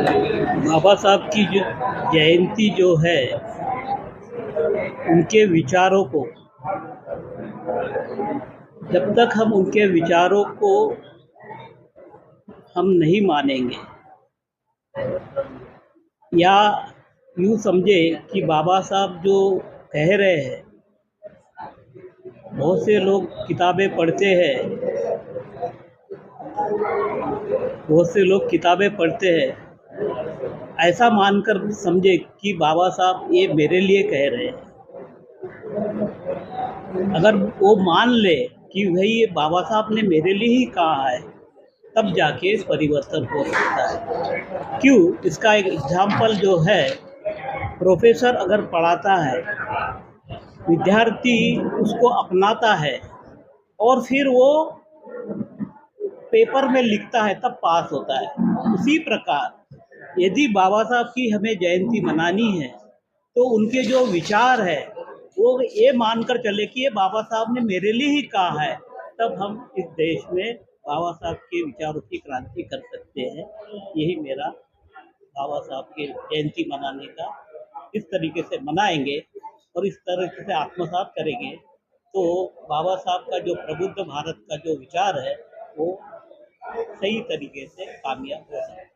बाबा साहब की जो जयंती जो है, उनके विचारों को जब तक हम उनके विचारों को हम नहीं मानेंगे या यूँ समझे कि बाबा साहब जो कह रहे हैं, बहुत से लोग किताबें पढ़ते हैं, बहुत से लोग किताबें पढ़ते हैं, ऐसा मानकर समझे कि बाबा साहब ये मेरे लिए कह रहे हैं। अगर वो मान ले कि भाई ये बाबा साहब ने मेरे लिए ही कहा है, तब जाके परिवर्तन हो सकता है। क्यों? इसका एक एग्जाम्पल जो है, प्रोफेसर अगर पढ़ाता है, विद्यार्थी उसको अपनाता है और फिर वो पेपर में लिखता है, तब पास होता है। उसी प्रकार यदि बाबा साहब की हमें जयंती मनानी है, तो उनके जो विचार है वो ये मानकर चले कि ये बाबा साहब ने मेरे लिए ही कहा है, तब हम इस देश में बाबा साहब के विचारों की क्रांति कर सकते हैं। यही मेरा बाबा साहब की जयंती मनाने का, इस तरीके से मनाएंगे और इस तरीके से आत्मसात करेंगे, तो बाबा साहब का जो प्रबुद्ध भारत का जो विचार है, वो सही तरीके से कामयाब हो सकता है।